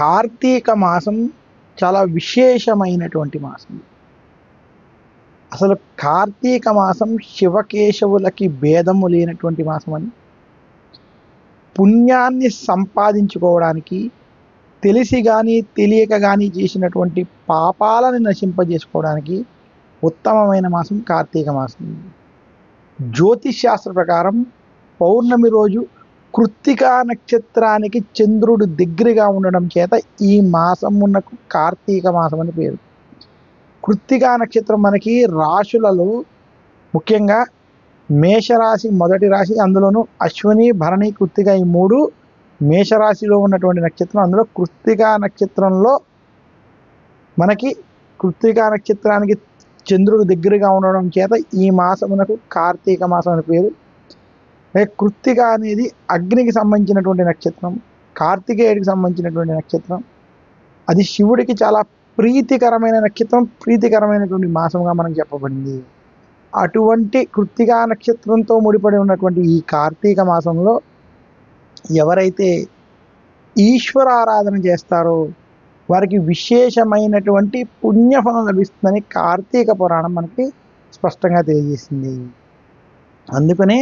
కార్తీక మాసం చాలా విశేషమైనటువంటి మాసం. అసలు కార్తీక మాసం శివకేశవులకి భేదము లేనటువంటి మాసం అని, పుణ్యాన్ని సంపాదించుకోవడానికి తెలిసి కానీ తెలియక కానీ చేసినటువంటి పాపాలను నశింపజేసుకోవడానికి ఉత్తమమైన మాసం కార్తీక మాసం. జ్యోతిష్ శాస్త్ర ప్రకారం పౌర్ణమి రోజు కృత్తికా నక్షత్రానికి చంద్రుడు దగ్గరగా ఉండడం చేత ఈ మాసమునకు కార్తీక మాసం అని పేరు. కృత్తికా నక్షత్రం మనకి రాశులలో ముఖ్యంగా మేషరాశి మొదటి రాశి, అందులోనూ అశ్విని భరణి కృత్తిక ఈ మూడు మేషరాశిలో ఉన్నటువంటి నక్షత్రం. అందులో కృత్తికా నక్షత్రంలో మనకి కృత్తికా నక్షత్రానికి చంద్రుడు దగ్గరగా ఉండడం చేత ఈ మాసమునకు కార్తీక మాసం అని పేరు. కృత్తిక అనేది అగ్నికి సంబంధించినటువంటి నక్షత్రం, కార్తికేయుడికి సంబంధించినటువంటి నక్షత్రం. అది శివుడికి చాలా ప్రీతికరమైన నక్షత్రం, ప్రీతికరమైనటువంటి మాసంగా మనకు చెప్పబడింది. అటువంటి కృత్తికా నక్షత్రంతో ముడిపడి ఉన్నటువంటి ఈ కార్తీక మాసంలో ఎవరైతే ఈశ్వరారాధన చేస్తారో వారికి విశేషమైనటువంటి పుణ్యఫలం లభిస్తుందని కార్తీక పురాణం మనకి స్పష్టంగా తెలియజేసింది. అందుకనే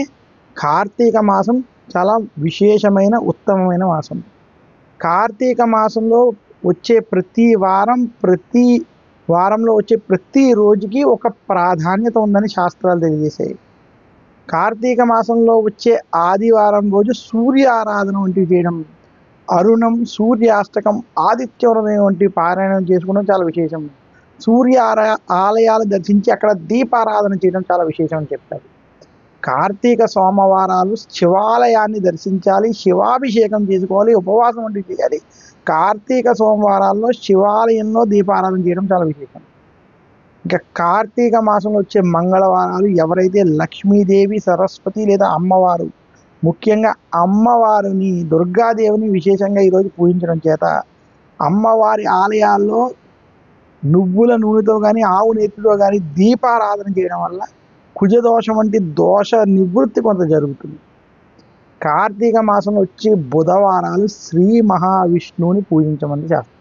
కార్తీక మాసం చాలా విశేషమైన ఉత్తమమైన మాసం. కార్తీక మాసంలో వచ్చే ప్రతి వారంలో వచ్చే ప్రతి రోజుకి ఒక ప్రాధాన్యత ఉందని శాస్త్రాలు తెలియజేశాయి. కార్తీక మాసంలో వచ్చే ఆదివారం రోజు సూర్య ఆరాధన వంటివి చేయడం, అరుణం, సూర్యాష్టకం, ఆదిత్యవరం వంటి పారాయణం చేసుకోవడం చాలా విశేషం. ఆలయాలు దర్శించి అక్కడ దీపారాధన చేయడం చాలా విశేషం అని చెప్తారు. కార్తీక సోమవారాలు శివాలయాన్ని దర్శించాలి, శివాభిషేకం చేసుకోవాలి, ఉపవాసం వంటివి చేయాలి. కార్తీక సోమవారాల్లో శివాలయంలో దీపారాధన చేయడం చాలా విశేషం. ఇంకా కార్తీక మాసంలో వచ్చే మంగళవారాలు ఎవరైతే లక్ష్మీదేవి, సరస్వతి లేదా అమ్మవారు, ముఖ్యంగా అమ్మవారిని, దుర్గాదేవిని విశేషంగా ఈరోజు పూజించడం చేత అమ్మవారి ఆలయాల్లో నువ్వుల నూనెతో కానీ ఆవు నేతితో కానీ దీపారాధన చేయడం వల్ల కుజదోషం వంటి దోష నివృత్తి కొంత జరుగుతుంది. కార్తీక మాసంలో వచ్చే బుధవారాలు శ్రీ మహావిష్ణువుని పూజించమని శాస్త్రం.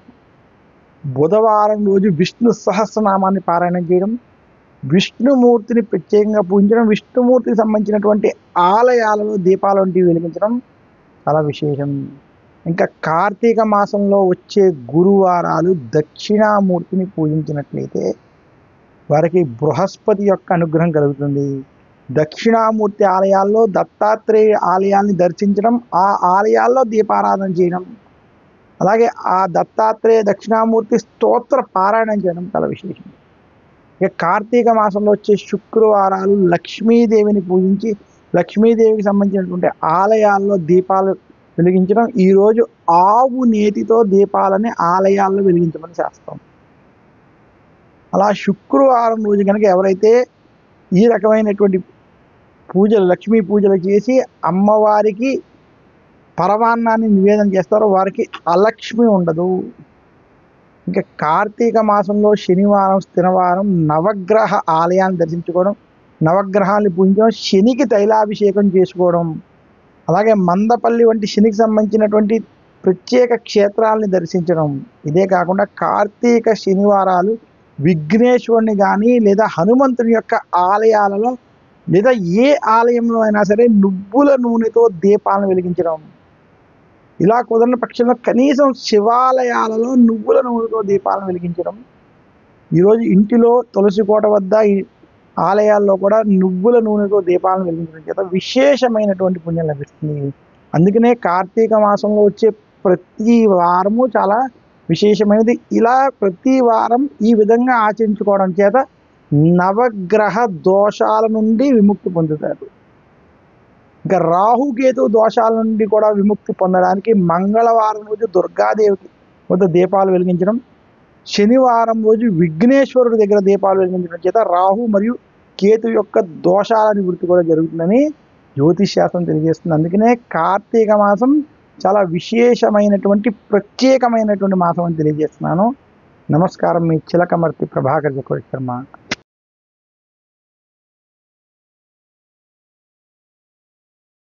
బుధవారం రోజు విష్ణు సహస్రనామాన్ని పారాయణం చేయడం, విష్ణుమూర్తిని ప్రత్యేకంగా పూజించడం, విష్ణుమూర్తికి సంబంధించినటువంటి ఆలయాలలో దీపాలు వంటివి వెలిగించడం చాలా విశేషం. ఇంకా కార్తీక మాసంలో వచ్చే గురువారాలు దక్షిణామూర్తిని పూజించినట్లయితే వారికి బృహస్పతి యొక్క అనుగ్రహం కలుగుతుంది. దక్షిణామూర్తి ఆలయాల్లో దత్తాత్రేయ ఆలయాన్ని దర్శించడం, ఆ ఆలయాల్లో దీపారాధన చేయడం, అలాగే ఆ దత్తాత్రేయ దక్షిణామూర్తి స్తోత్ర పారాయణం చేయడం చాలా విశేషం. ఇక కార్తీక మాసంలో వచ్చే శుక్రవారాలు లక్ష్మీదేవిని పూజించి లక్ష్మీదేవికి సంబంధించినటువంటి ఆలయాల్లో దీపాలు వెలిగించడం, ఈరోజు ఆవు నేతితో దీపాలని ఆలయాల్లో వెలిగించమని శాస్త్రం. అలా శుక్రవారం రోజు కనుక ఎవరైతే ఈ రకమైనటువంటి పూజలు, లక్ష్మీ పూజలు చేసి అమ్మవారికి పరమాన్నాన్ని నివేదన చేస్తారో వారికి అలక్ష్మి ఉండదు. ఇంకా కార్తీక మాసంలో శనివారం, స్థిరవారం నవగ్రహ ఆలయాన్ని దర్శించుకోవడం, నవగ్రహాన్ని పూజించడం, శనికి తైలాభిషేకం చేసుకోవడం, అలాగే మందపల్లి వంటి శనికి సంబంధించినటువంటి ప్రత్యేక క్షేత్రాలని దర్శించడం. ఇదే కాకుండా కార్తీక శనివారాలు విఘ్నేశ్వరుని కానీ లేదా హనుమంతుని యొక్క ఆలయాలలో లేదా ఏ ఆలయంలో అయినా సరే నువ్వుల నూనెతో దీపాలను వెలిగించడం. ఇలా కుదరని పక్షంలో కనీసం శివాలయాలలో నువ్వుల నూనెతో దీపాలను వెలిగించడం. ఈరోజు ఇంటిలో తులసి కోట వద్ద ఈ ఆలయాల్లో కూడా నువ్వుల నూనెతో దీపాలను వెలిగించడం చేత విశేషమైనటువంటి పుణ్యం లభిస్తుంది. అందుకనే కార్తీక మాసంలో వచ్చే ప్రతి వారము చాలా విశేషమైనది. ఇలా ప్రతి వారం ఈ విధంగా ఆచరించుకోవడం చేత నవగ్రహ దోషాల నుండి విముక్తి పొందుతారు. ఇంకా రాహుకేతు దోషాల నుండి కూడా విముక్తి పొందడానికి మంగళవారం రోజు దుర్గాదేవికి వద్ద దీపాలు వెలిగించడం, శనివారం రోజు విఘ్నేశ్వరుడి దగ్గర దీపాలు వెలిగించడం చేత రాహు మరియు కేతు యొక్క దోషాల నివృత్తి కూడా జరుగుతుందని జ్యోతిష్ శాస్త్రం తెలియజేస్తుంది. అందుకనే కార్తీక మాసం చాలా విశేషమైనటువంటి ప్రత్యేకమైనటువంటి మాసం అని తెలియజేస్తున్నాను. నమస్కారం, మీ చిలకమర్తి ప్రభాకర్ చక్రవర్తి శర్మ.